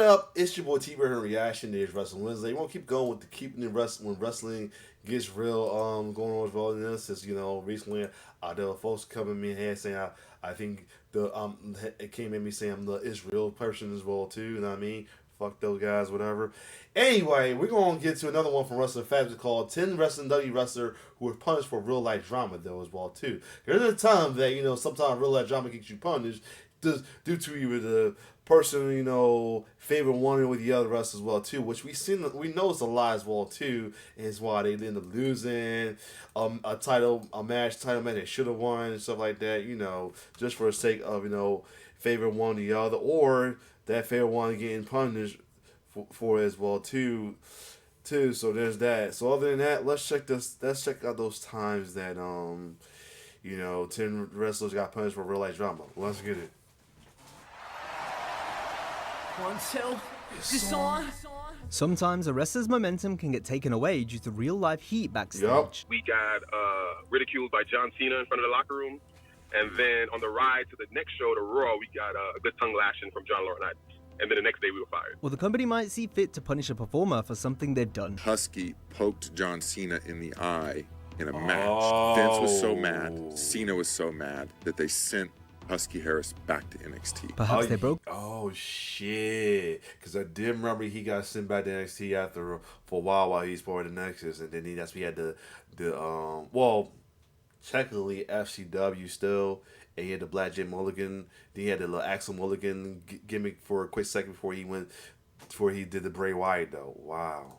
up? It's your boy T-Bird and Reaction. There's Wrestling Wednesday. We want to keep going with the keeping the wrestling when wrestling gets real. Going on as well. And this is recently there were folks coming me here saying I think it came at me saying I'm the Israel person as well too. You know what I mean? Fuck those guys, whatever. Anyway, we're gonna get to another one from Wrestling Fabulous called 10 Wrestling WWE wrestler who were punished for real life drama though as well too. There's a time that sometimes real life drama gets you punished due to either the person favorite one with the other wrestlers as well too, which we know is a lie as well too, is why they end up losing a title match they should have won and stuff like that, just for the sake of favorite one or the other, or that favorite one getting punished for as well too. So there's that. So other than that, let's check out those times that 10 wrestlers got punished for real life drama. Let's get it. 1, 2, this on. Sometimes a wrestler's momentum can get taken away due to real-life heat backstage. Yep. We got ridiculed by John Cena in front of the locker room. And then on the ride to the next show, to Raw, we got a good tongue lashing from John Laurinaitis. And then the next day we were fired. Well, the company might see fit to punish a performer for something they've done. Husky poked John Cena in the eye in a match. Vince was so mad, Cena was so mad that they sent Husky Harris back to NXT. Perhaps they broke. Oh shit! Because I did remember he got sent back to NXT for a while he's part of the Nexus, and then that's we had technically FCW still, and he had the Black Jay Mulligan. Then he had the little Axel Mulligan gimmick for a quick second before he did the Bray Wyatt though. Wow.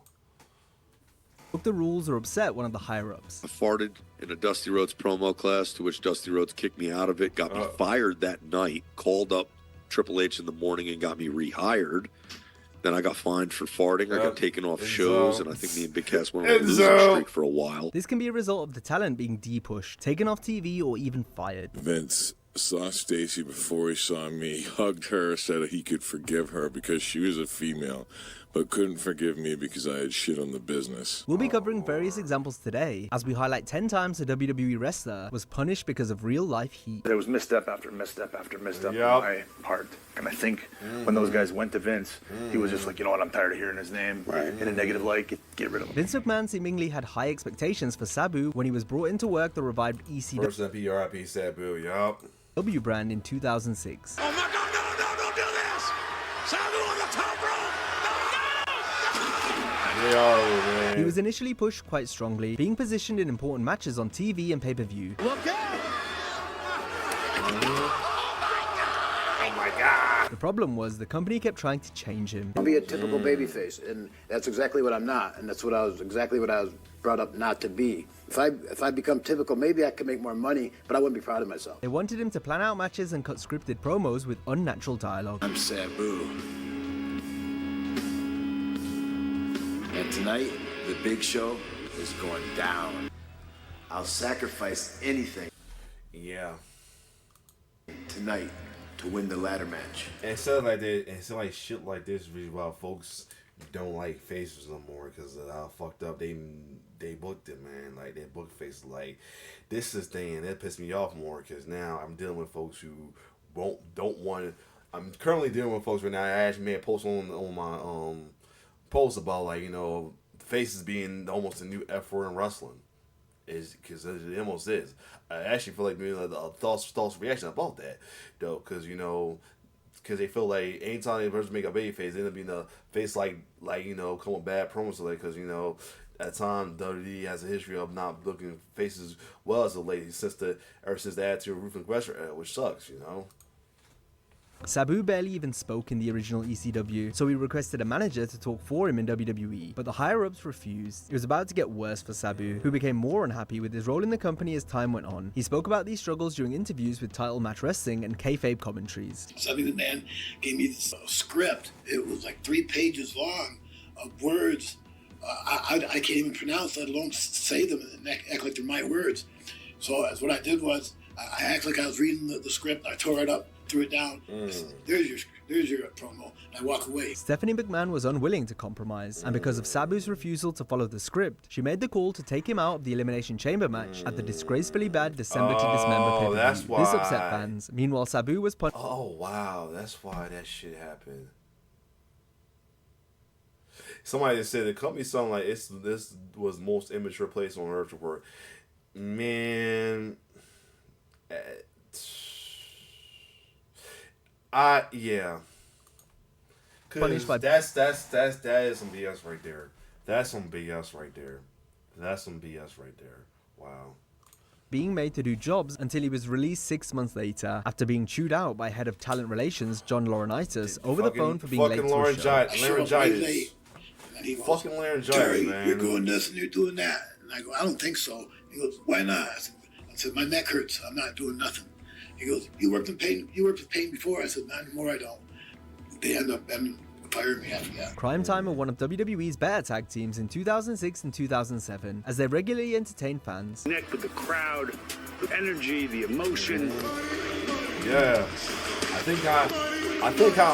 Broke the rules or upset one of the higher-ups. I farted in a Dusty Rhodes promo class, to which Dusty Rhodes kicked me out of it, got me fired that night, called up Triple H in the morning and got me rehired. Then I got fined for farting. I got taken off shows, and I think me and Big Cass went on a losing streak for a while. This can be a result of the talent being de-pushed, taken off TV, or even fired. Vince saw Stacy before he saw me, hugged her, said he could forgive her because she was a female, but couldn't forgive me because I had shit on the business. We'll be covering various examples today, as we highlight 10 times a WWE wrestler was punished because of real-life heat. There was misstep after misstep after misstep on my part. And I think when those guys went to Vince, he was just like, you know what, I'm tired of hearing his name in a negative light, get rid of him. Vince McMahon seemingly had high expectations for Sabu when he was brought into work the revived ECW First RIP Sabu, yup. brand in 2006. Oh my God, no, don't do this! Sabu on the top rope! Yo, man. He was initially pushed quite strongly, being positioned in important matches on TV and pay-per-view. Look out! Oh my God. The problem was the company kept trying to change him. I'll be a typical babyface, and that's exactly what I'm not, and that's exactly what I was brought up not to be. If I become typical, maybe I could make more money, but I wouldn't be proud of myself. They wanted him to plan out matches and cut scripted promos with unnatural dialogue. I'm Sabu. And tonight, the big show is going down. I'll sacrifice anything. Yeah. Tonight, to win the ladder match. And stuff like that, and stuff like shit like this is really why folks don't like faces no more, because of how fucked up they booked it, man. Like, they booked faces like this is thing, and that pissed me off more, because now I'm dealing with folks who don't want. I'm currently dealing with folks right now. I actually made a post on my post about, like, faces being almost a new F word in wrestling, is because it almost is. I actually feel like being a thoughts reaction about that though, because because they feel like anytime they first make a baby face, they end up being a face like come with bad promos, like, because at time WWE has a history of not looking faces well as a lady ever since the Attitude Ruthless Aggression era, which sucks, Sabu barely even spoke in the original ECW, so he requested a manager to talk for him in WWE, but the higher-ups refused. It was about to get worse for Sabu, who became more unhappy with his role in the company as time went on. He spoke about these struggles during interviews with Title Match Wrestling and kayfabe commentaries. Suddenly the man gave me this script. It was like 3 pages long of words I can't even pronounce, let alone say them and act like they're my words. So what I did was I acted like I was reading the script. I tore it up, threw it down. There's your promo. And I walk away. Stephanie McMahon was unwilling to compromise, and because of Sabu's refusal to follow the script, she made the call to take him out of the Elimination Chamber match at the disgracefully bad December to Dismember pay-per-view. That's why. This upset fans. Meanwhile, Sabu was Oh wow, that's why that shit happened. somebody said the company sounded like this was the most immature place on earth to work. Man, yeah. Cause that is some BS right there. That's some BS right there. That's some BS right there. Wow. Being made to do jobs until he was released 6 months later after being chewed out by head of talent relations John Laurinaitis over the phone for being late to a show. Laryngitis. Fucking laryngitis, Terry, man. You're doing this and you're doing that. And I go, I don't think so. He goes, why not? I said, my neck hurts. I'm not doing nothing. He goes, you worked with pain before? I said, not anymore, I don't. They end up firing me after that. Crime Time were one of WWE's better tag teams in 2006 and 2007, as they regularly entertained fans. Connect with the crowd, the energy, the emotion. Yeah. I think I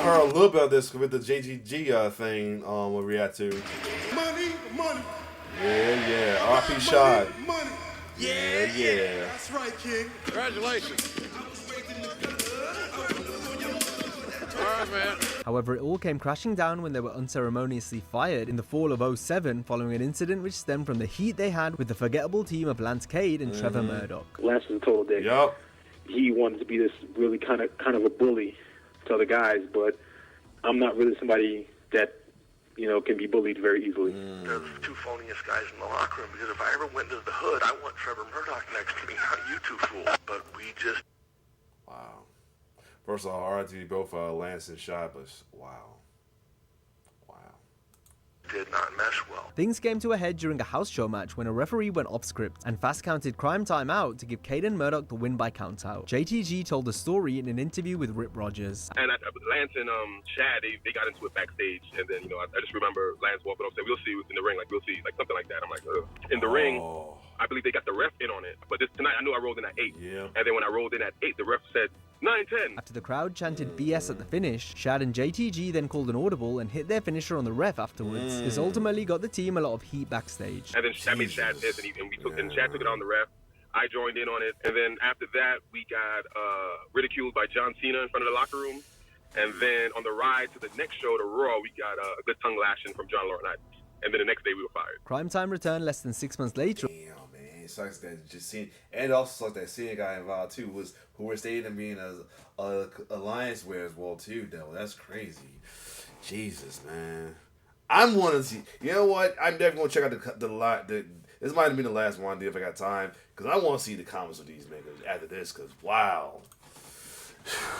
heard a little bit of this with the JGG thing when we had to. Money. Yeah. R.P. Shot. Money. Yeah. That's right, King. Congratulations. All right, man. However, it all came crashing down when they were unceremoniously fired in the fall of 07 following an incident which stemmed from the heat they had with the forgettable team of Lance Cade and Trevor Murdoch. Lance was told that Yup. he wanted to be this really kind of a bully to other guys, but I'm not really somebody that, can be bullied very easily. They're the two phoniest guys in the locker room, because if I ever went into the hood, I want Trevor Murdoch next to me, not you two fools. But we just... Wow. First of all, RIT both Lance and Shot, but wow. did not mesh well. Things came to a head during a house show match when a referee went off script and fast counted Crime Time out to give Cade and Murdoch the win by countout. JTG told the story in an interview with Rip Rogers. And Lance and Chad, they got into it backstage, and then I just remember Lance walking up saying, "We'll see what's in the ring, we'll see," something like that. I'm like, ugh. In the ring, I believe they got the ref in on it, but tonight I knew I rolled in at 8. Yeah. And then when I rolled in at 8, the ref said 9-10. After the crowd chanted BS at the finish, Shad and JTG then called an audible and hit their finisher on the ref afterwards. This ultimately got the team a lot of heat backstage. And then that made Chad pissed, and Chad took it on the ref. I joined in on it, and then after that, we got ridiculed by John Cena in front of the locker room. And then on the ride to the next show, the Raw, we got a good tongue lashing from John Laurinaitis. And then the next day, we were fired. Crime Time returned less than 6 months later. Damn, man. It sucks that just seeing, and it also sucks that Cena guy involved too, who were stated in being a alliance wear as well too, though. That's crazy. Jesus, man. I'm wanting to see. You know what? I'm definitely gonna check out the this might have been the last one if I got time, because I want to see the comments of these niggas after this. Because wow.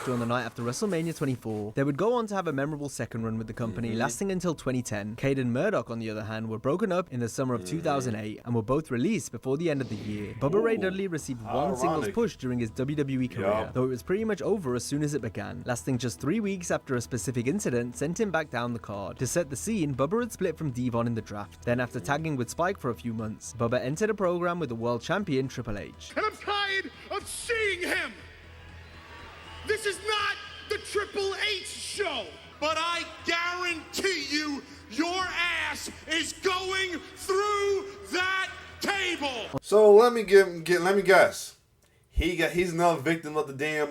During the night after WrestleMania 24, they would go on to have a memorable second run with the company, lasting until 2010. Cade and Murdoch, on the other hand, were broken up in the summer of 2008 and were both released before the end of the year. Bubba Ray Dudley received one singles push during his WWE career, though it was pretty much over as soon as it began, lasting just 3 weeks after a specific incident sent him back down the card. To set the scene, Bubba had split from Devon in the draft. Then, after tagging with Spike for a few months, Bubba entered a program with the world champion Triple H. And I'm tired of seeing him. This is not the Triple H show. But I guarantee you, your ass is going through that table. So let me guess. He's another victim of the damn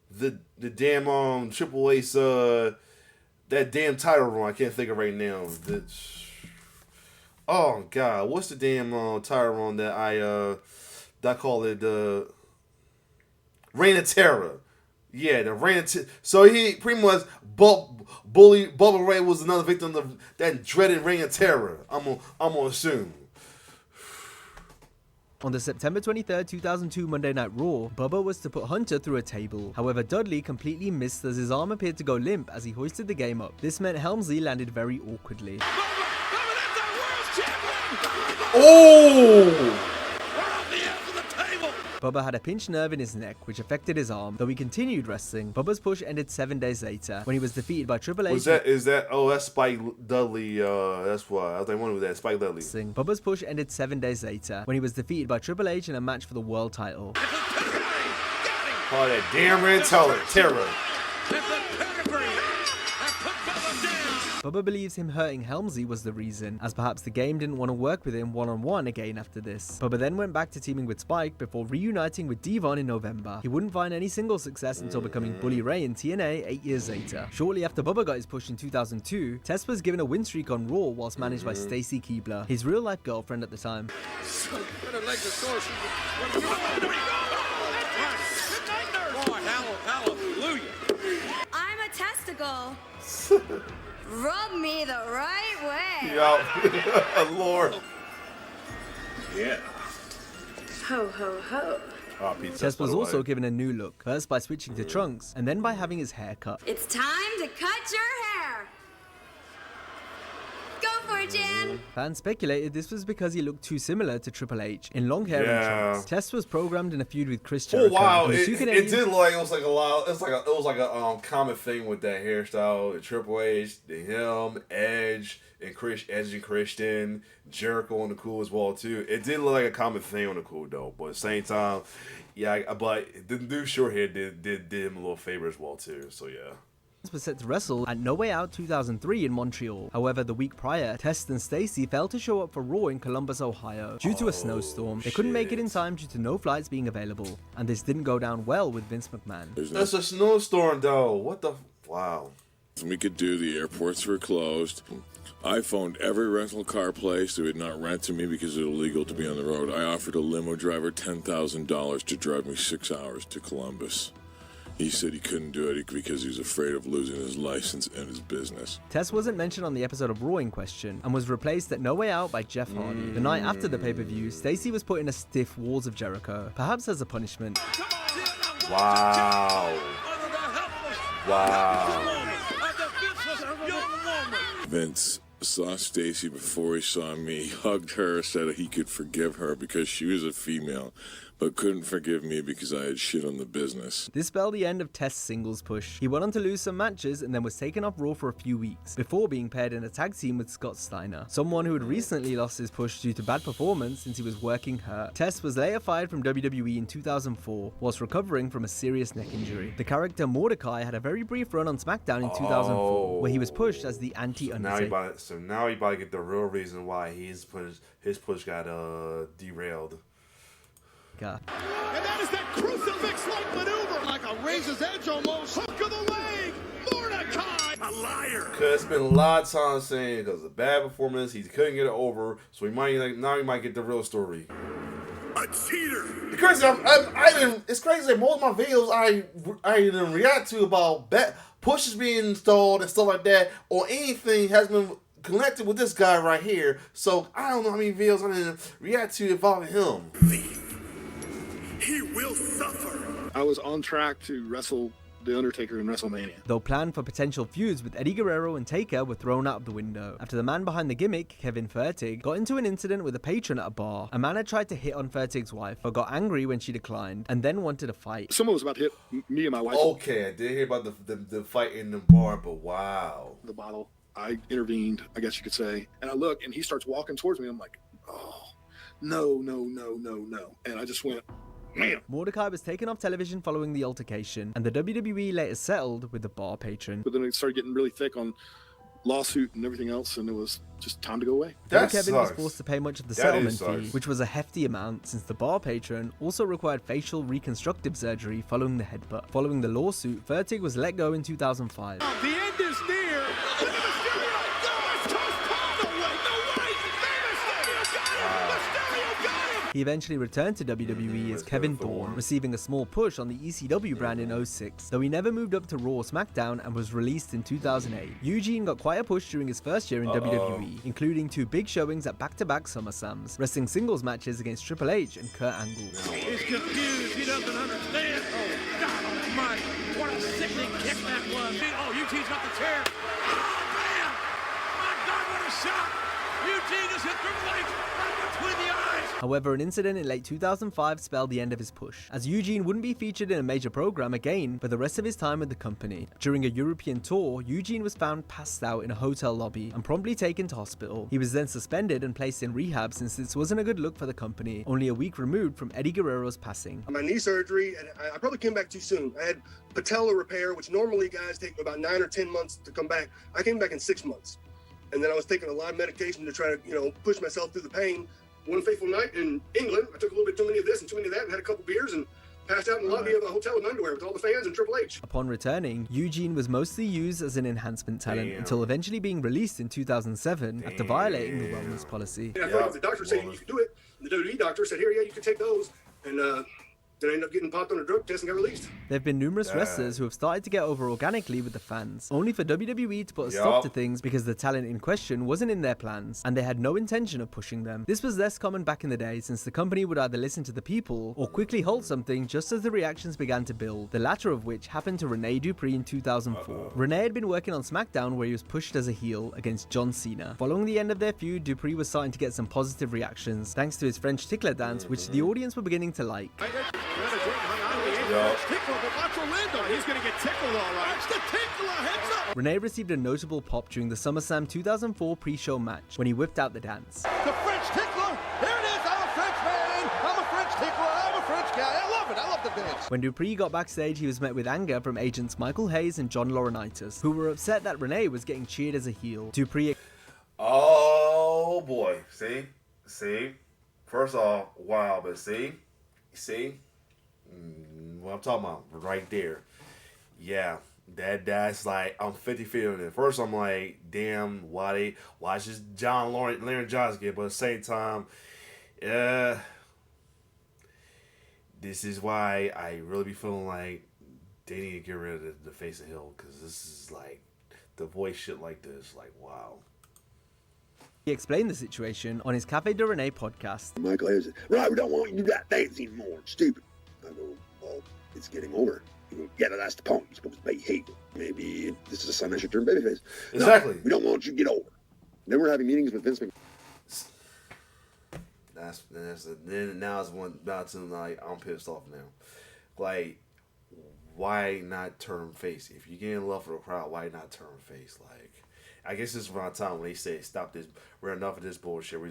the damn Triple H that damn title run. I can't think of right now. Oh God, what's the damn title run that I call it the Reign of Terror. Yeah, the Reign of Terror. So he pretty much Bubba Ray was another victim of that dreaded Reign of Terror. I'm gonna assume. On the September 23rd, 2002 Monday Night Raw, Bubba was to put Hunter through a table. However, Dudley completely missed as his arm appeared to go limp as he hoisted the game up. This meant Helmsley landed very awkwardly. Oh! Bubba had a pinched nerve in his neck, which affected his arm, though he continued wrestling. Bubba's push ended 7 days later, when he was defeated by Triple H. That's Spike Dudley, that's why. I was like, wondering who that, Spike Dudley. Bubba's push ended 7 days later, when he was defeated by Triple H in a match for the world title. Oh, that damn Red Terror. Bubba believes him hurting Helmsley was the reason, as perhaps the game didn't want to work with him one-on-one again after this. Bubba then went back to teaming with Spike before reuniting with Devon in November. He wouldn't find any single success until becoming Bully Ray in TNA 8 years later. Shortly after Bubba got his push in 2002, Test was given a win streak on Raw whilst managed by Stacy Keibler, his real-life girlfriend at the time. I'm a testicle. Rub me the right way. Yo, Lord. Yeah. Ho, ho, ho. Test was also given a new look, first by switching to trunks, and then by having his hair cut. It's time to cut your hair. Go for it, Jan. Fans speculated this was because he looked too similar to Triple H in long hair and trunks. Test was programmed in a feud with Chris Jericho. Oh wow, it did look like it was like a lot. It was like a common thing with that hairstyle. Triple H, him, Edge, and Christian, Jericho on the cool as well too. It did look like a common thing on the cool though, but at the same time, yeah. But the new short hair did him a little favor as well too. So yeah. Was set to wrestle at No Way Out 2003 in Montreal. However, the week prior, Test and Stacy failed to show up for Raw in Columbus, Ohio. Due to a snowstorm, they couldn't make it in time due to no flights being available, and this didn't go down well with Vince McMahon. That's a snowstorm though. What the? Wow. We could do, the airports were closed. I phoned every rental car place that would not rent to me because it was illegal to be on the road. I offered a limo driver $10,000 to drive me 6 hours to Columbus. He said he couldn't do it because he was afraid of losing his license and his business. Test wasn't mentioned on the episode of Raw in question and was replaced at No Way Out by Jeff Hardy. The night after the pay-per-view, Stacy was put in a stiff Walls of Jericho, perhaps as a punishment. Wow. Wow. Vince saw Stacy before he saw me, hugged her, said he could forgive her because she was a female, but couldn't forgive me because I had shit on the business. This spelled the end of Test's singles push. He went on to lose some matches and then was taken off Raw for a few weeks, before being paired in a tag team with Scott Steiner, someone who had recently lost his push due to bad performance since he was working hurt. Test was later fired from WWE in 2004, whilst recovering from a serious neck injury. The character Mordecai had a very brief run on SmackDown in 2004, where he was pushed as the anti-Undertaker. So now you about to get the real reason why his push got derailed. And that is that crucifix-like maneuver, like a razor's edge almost. Hook of the leg, Mordecai, a liar. Cause it's been a lot of times saying because of the bad performance, he couldn't get it over, so he might get the real story. A cheater. It's crazy. It's crazy that most of my videos I didn't react to about pushes being installed and stuff like that, or anything has been connected with this guy right here. So I don't know how many videos I didn't react to involving him. He will suffer. I was on track to wrestle The Undertaker in WrestleMania. Though plans for potential feuds with Eddie Guerrero and Taker were thrown out of the window after the man behind the gimmick, Kevin Fertig, got into an incident with a patron at a bar. A man had tried to hit on Fertig's wife, but got angry when she declined, and then wanted a fight. Someone was about to hit me and my wife. Okay, I did hear about the fight in the bar, but wow. The bottle. I intervened, I guess you could say. And I look, and he starts walking towards me. I'm like, oh, no. And I just went, man. Mordecai was taken off television following the altercation, and the WWE later settled with the bar patron. But then it started getting really thick on lawsuit and everything else, and it was just time to go away. Kevin was forced to pay much of the settlement fee, which was a hefty amount since the bar patron also required facial reconstructive surgery following the headbutt. Following the lawsuit, Fertig was let go in 2005. The end is near. He eventually returned to WWE as Kevin Thorne, receiving a small push on the ECW brand in 06, though he never moved up to Raw or SmackDown and was released in 2008. Eugene got quite a push during his first year in WWE, including 2 big showings at back-to-back SummerSlams, wrestling singles matches against Triple H and Kurt Angle. He's confused, he doesn't understand. Oh, God almighty, what a sickening kick that was. Oh, Eugene's got the chair. Oh, man! My God, what a shot! Eugene just hit Triple H right between the eyes. However, an incident in late 2005 spelled the end of his push, as Eugene wouldn't be featured in a major program again for the rest of his time with the company. During a European tour, Eugene was found passed out in a hotel lobby and promptly taken to hospital. He was then suspended and placed in rehab since this wasn't a good look for the company, only a week removed from Eddie Guerrero's passing. My knee surgery, and I probably came back too soon. I had patella repair, which normally guys take about 9 or 10 months to come back. I came back in 6 months. And then I was taking a lot of medication to try to, push myself through the pain. One fateful night in England, I took a little bit too many of this and too many of that and had a couple beers and passed out in the lobby of a hotel in underwear with all the fans and Triple H. Upon returning, Eugene was mostly used as an enhancement talent until eventually being released in 2007 after violating the wellness policy. And I thought the doctor said you could do it. And the WWE doctor said, here, yeah, you can take those. And then I ended up getting popped on a drug test and got released. There have been numerous wrestlers who have started to get over organically with the fans, only for WWE to put a stop to things because the talent in question wasn't in their plans, and they had no intention of pushing them. This was less common back in the day, since the company would either listen to the people or quickly halt something just as the reactions began to build, the latter of which happened to Rene Dupree in 2004. Rene had been working on SmackDown where he was pushed as a heel against John Cena. Following the end of their feud, Dupree was starting to get some positive reactions, thanks to his French tickler dance, which the audience were beginning to like. He's gonna get tickled all right. Watch the tickler, heads up. Rene received a notable pop during the SummerSlam 2004 pre-show match when he whipped out the dance. The French tickler, here it is. I'm a French man. I'm a French tickler. I'm a French guy. I love it. I love the dance. When Dupree got backstage, he was met with anger from agents Michael Hayes and John Laurinaitis, who were upset that Rene was getting cheered as a heel. Dupree... Oh boy, see? First off, wow, but see? What I'm talking about right there. Yeah, that's like, I'm 50-50 on it. First, I'm like, damn, why is just Larry Johnson get? But at the same time, this is why I really be feeling like they need to get rid of the face of Hill, because this is like, the voice shit like this, like, wow. He explained the situation on his Cafe de Rene podcast. Michael Hayes said, right, we don't want you to do that dance anymore. It's stupid. I go, well, it's getting over. He goes, yeah, that's the point. You're supposed to be heel. Maybe this is a sign I should turn babyface. Exactly. No, we don't want you to get over. Then we're having meetings with Vince McMahon. Now it's one about to, like, I'm pissed off now. Like, why not turn face? If you're getting love for the crowd, why not turn face? Like, I guess this is around time when they say, stop this, we're enough of this bullshit, we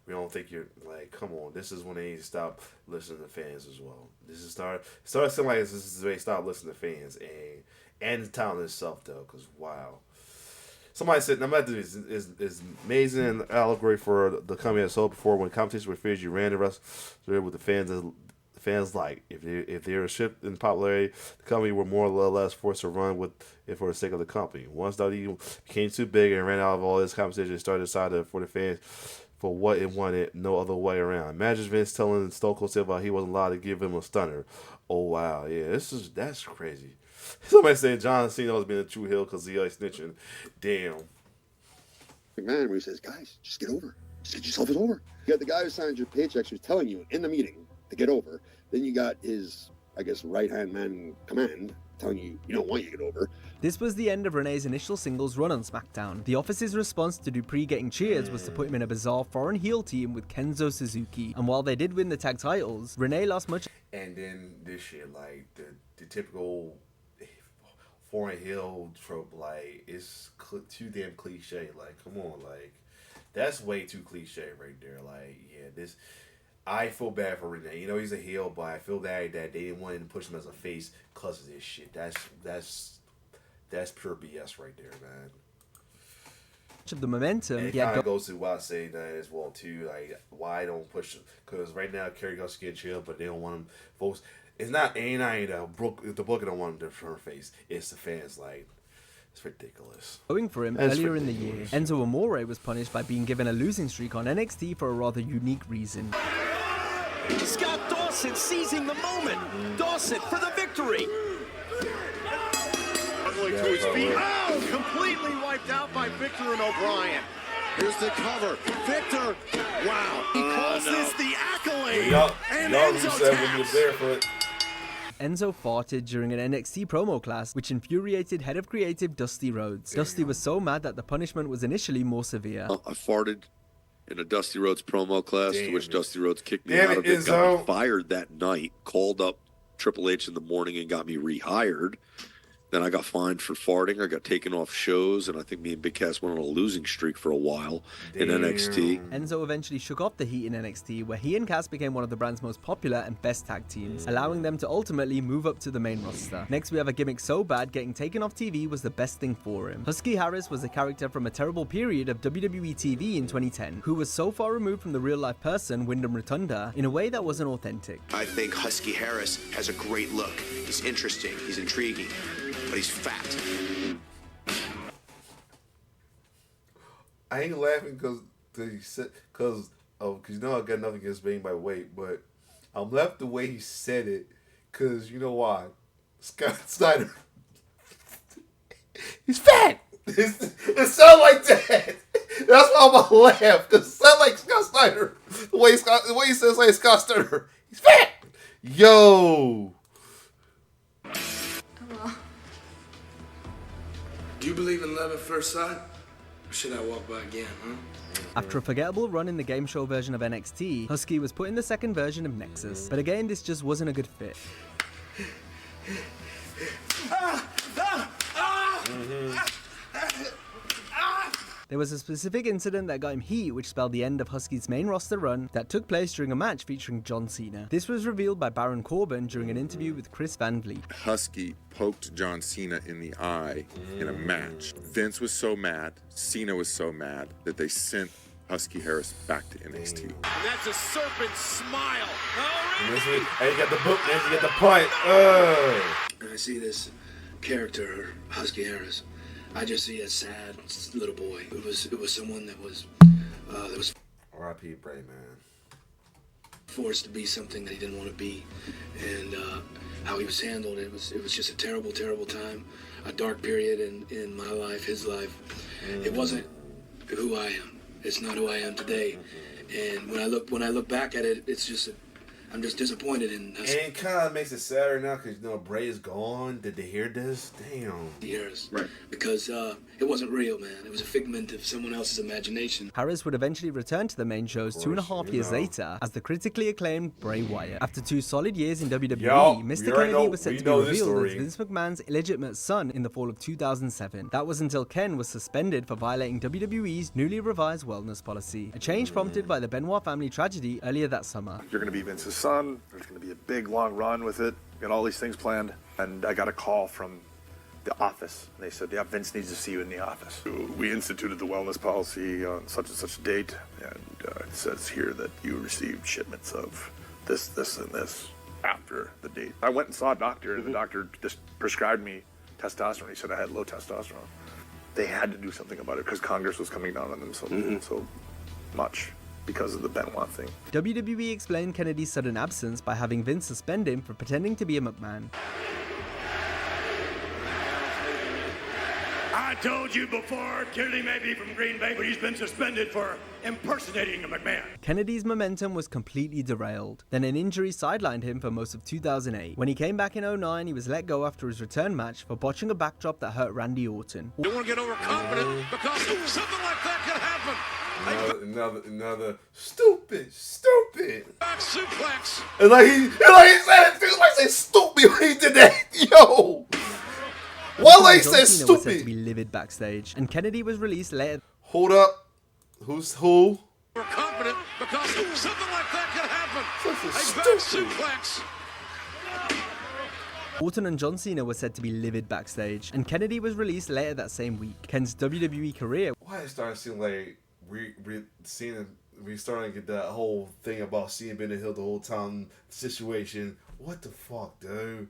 we don't think you're, like, come on. This is when they need to stop listening to fans as well. This is start seeming like this is when they stop listening to fans and the talent itself, though, because, wow. Somebody said, no matter this is amazing and allegory for the company as sold before when competition with fears you ran the rest with the fans like. If they were shift in popularity, the company were more or less forced to run with it for the sake of the company. Once WWE became too big and ran out of all this competition, it started decided for the fans for what it wanted, no other way around. Imagine Vince telling Stone Cold Steve he wasn't allowed to give him a stunner. Oh wow, yeah, that's crazy. Somebody said John Cena was being a true heel because he always snitching. Damn. McMahon, where he says, guys, just get over. Just get yourself over. You got the guy who signs your paychecks who's telling you in the meeting to get over. Then you got his, I guess, right-hand man in command telling you don't want you to get over. This was the end of Rene's initial singles run on SmackDown. The Office's response to Dupree getting cheers was to put him in a bizarre foreign heel team with Kenzo Suzuki. And while they did win the tag titles, Rene lost much. And then this shit, like, the typical foreign heel trope, like, it's too damn cliche. Like, come on, like, that's way too cliche right there. Like, yeah, I feel bad for Rene. You know, he's a heel, but I feel bad that they didn't want him to push him as a face because of this shit. That's pure BS right there, man. Much of the momentum. And it kind of goes to what I say that as well too. Like, why don't push? Because right now Kerry Gus get chill, but they don't want him. Folks, it's not the booker don't want him to turn face. It's the fans. Like, it's ridiculous. Going for him earlier in the year, Enzo Amore was punished by being given a losing streak on NXT for a rather unique reason. Scott Dawson seizing the moment. Dawson for the victory. To his feet. Oh, completely wiped out by Victor and O'Brien. Here's the cover. Victor. Wow. He calls this the accolade. And Enzo said when he was there for it. Enzo farted during an NXT promo class, which infuriated head of creative Dusty Rhodes. Dusty was so mad that the punishment was initially more severe. I farted in a Dusty Rhodes promo class, to which Dusty Rhodes kicked me Damn out it, of it, got me Izzo. fired that night, called up Triple H in the morning and got me rehired. Then I got fined for farting. I got taken off shows, and I think me and Big Cass went on a losing streak for a while in NXT. Enzo eventually shook off the heat in NXT, where he and Cass became one of the brand's most popular and best tag teams, allowing them to ultimately move up to the main roster. Next, we have a gimmick so bad, getting taken off TV was the best thing for him. Husky Harris was a character from a terrible period of WWE TV in 2010, who was so far removed from the real-life person, Wyndham Rotunda, in a way that wasn't authentic. I think Husky Harris has a great look. He's interesting, he's intriguing, but he's fat. I ain't laughing because you know I got nothing against being by weight, but I'm left the way he said it because you know why? Scott Snyder, he's fat. It sounds like that. That's why I'm gonna laugh because it sounds like Scott Snyder. The way he says like Scott Snyder, he's fat. Yo. Do you believe in love at first sight? Or should I walk by again, huh? After a forgettable run in the game show version of NXT, Husky was put in the second version of Nexus, but again this just wasn't a good fit. There was a specific incident that got him heat, which spelled the end of Husky's main roster run that took place during a match featuring John Cena. This was revealed by Baron Corbin during an interview with Chris Van Vliet. Husky poked John Cena in the eye in a match. Vince was so mad, Cena was so mad that they sent Husky Harris back to NXT. And that's a serpent smile. And you got the book, and you get the point. And I see this character, Husky Harris. I just see a sad little boy. It was someone that was R.I.P. Bray, man. Forced to be something that he didn't want to be, and how he was handled. It was just a terrible, terrible time, a dark period in my life, his life. It wasn't who I am. It's not who I am today. And when I look back at it, it's just I'm just disappointed in us. And it kind of makes it sadder now because, you know, Bray is gone. Did they hear this? Damn. Years. Right. Because it wasn't real, man. It was a figment of someone else's imagination. Harris would eventually return to the main shows 2.5 years later as the critically acclaimed Bray Wyatt. After 2 solid years in WWE, Mr. Kennedy was set to be revealed as Vince McMahon's illegitimate son in the fall of 2007. That was until Ken was suspended for violating WWE's newly revised wellness policy, a change prompted by the Benoit family tragedy earlier that summer. You're going to be Vince's son. There's going to be a big, long run with it. Got all these things planned. And I got a call from the office. And they said, yeah, Vince needs to see you in the office. We instituted the wellness policy on such and such a date. And it says here that you received shipments of this, this, and this after the date. I went and saw a doctor. The doctor just prescribed me testosterone. He said I had low testosterone. They had to do something about it because Congress was coming down on them so much because of the Benoit thing. WWE explained Kennedy's sudden absence by having Vince suspend him for pretending to be a McMahon. I told you before, Kennedy may be from Green Bay, but he's been suspended for impersonating a McMahon. Kennedy's momentum was completely derailed. Then an injury sidelined him for most of 2008. When he came back in 2009, he was let go after his return match for botching a backdrop that hurt Randy Orton. You want to get overconfident because something like that could happen. Another stupid. Back suplex. And like he said it too, like say stupid when he did that. Yo. Why like say stupid? Was said to be livid backstage, and Kennedy was released later. Hold up. Who's who? We're confident because something like that could happen. A back suplex. Orton and John Cena were said to be livid backstage, and Kennedy was released later that same week. Ken's WWE career. Why it started seeing like we starting to get that whole thing about seeing Ben Hill the whole time situation. What the fuck, dude?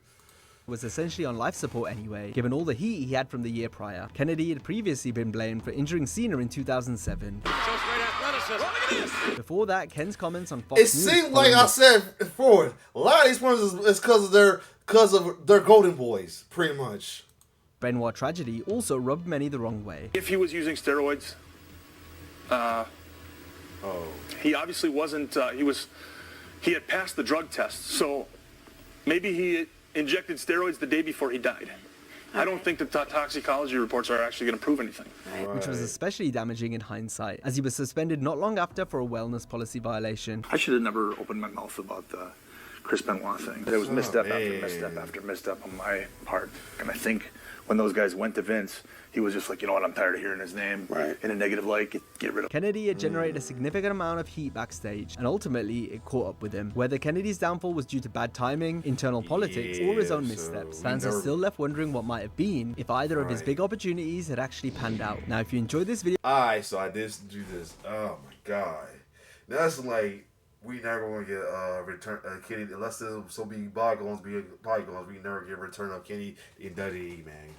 Was essentially on life support anyway, given all the heat he had from the year prior. Kennedy had previously been blamed for injuring Cena in 2007. Before that, Ken's comments on Fox It News seemed like I said before, a lot of these ones is because of their golden boys, pretty much. Benoit tragedy also rubbed many the wrong way. If he was using steroids, he obviously wasn't. He had passed the drug test, so maybe he injected steroids the day before he died. I don't think the toxicology reports are actually going to prove anything. Which was especially damaging in hindsight, as he was suspended not long after for a wellness policy violation. I should have never opened my mouth about the Chris Benoit thing. There was misstep after misstep after misstep on my part. And I think when those guys went to Vince, he was just like, you know what, I'm tired of hearing his name in a negative light. Get rid of Kennedy had generated a significant amount of heat backstage, and ultimately it caught up with him. Whether Kennedy's downfall was due to bad timing, internal politics, or his own missteps, fans are still left wondering what might have been if either of his big opportunities had actually panned out. Now, if you enjoyed this video... Alright, so I did do this. Oh my god. Now that's like, we never going to get a return Kenny, unless there's so be bygones, we never get a return of Kenny in WWE, man.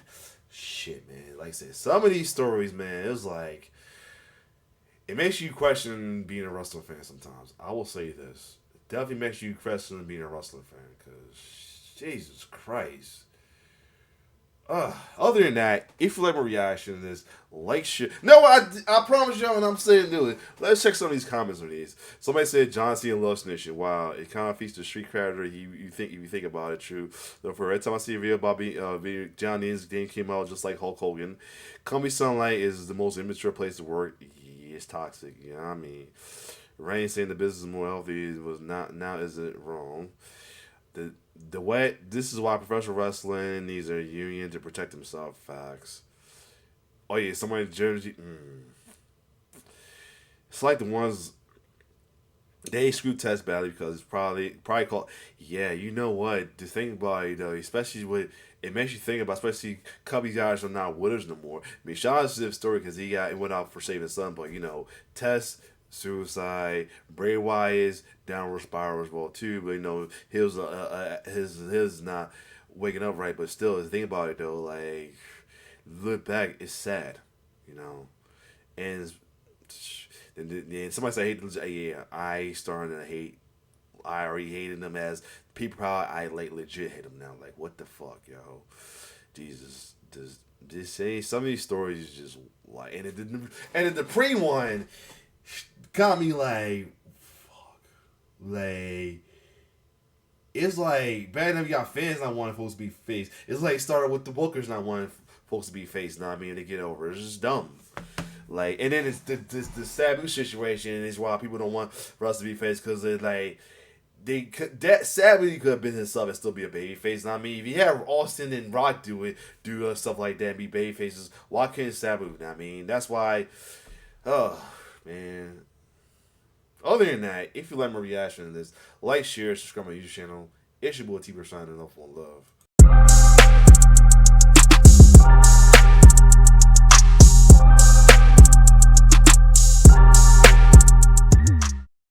Shit, man. Like I said, some of these stories, man, it was like, it makes you question being a wrestling fan sometimes. I will say this. It definitely makes you question being a wrestling fan, because Jesus Christ. Other than that, if you like my reaction to this, like shit. No, I promise y'all, and I'm saying do it. Let's check some of these comments on these. Somebody said John Cena loves Nation. Wow, it kind of feats the street creditor. You think about it, true. Though for every time I see a video about John Cena's game came out just like Hulk Hogan. Comedy Sunlight is the most immature place to work. Yeah, it's toxic. You know what I mean? Rain saying the business is more healthy was not. Now is it wrong? This is why professional wrestling needs a union to protect themselves. Facts. Oh yeah, somebody in Jersey. It's like the ones they screw Test badly because it's probably called. Yeah, you know what? The thing about it though, especially with it makes you think about, especially Cubby guys are not with us no more. I mean, shout out to the story because he went out for saving his son, but you know, Test. Suicide, Bray Wyatt's downward spiral as well too. But you know, his not waking up right. But still, the thing about it though, like look back, it's sad, you know. And somebody said, "Yeah, I started to hate. I already hated them as people. Probably I legit hate them now. Like what the fuck, yo, Jesus, this say some of these stories is just like, and the pre one." Got me like, fuck, like, it's like bad enough you got fans not wanting folks to be face. It's like started with the bookers not wanting folks to be face. Know what I mean? To get over, it's just dumb. Like, and then it's the Sabu situation is why people don't want Russ to be face because they're like that Sabu could have been himself and still be a baby face. Know what I mean? If you have Austin and Rock do stuff like that and be baby faces, why couldn't Sabu? Know what I mean? That's why. Oh man. Other than that, if you like my reaction to this, like, share, subscribe to my YouTube channel. It's your boy T-Bird signing off on love.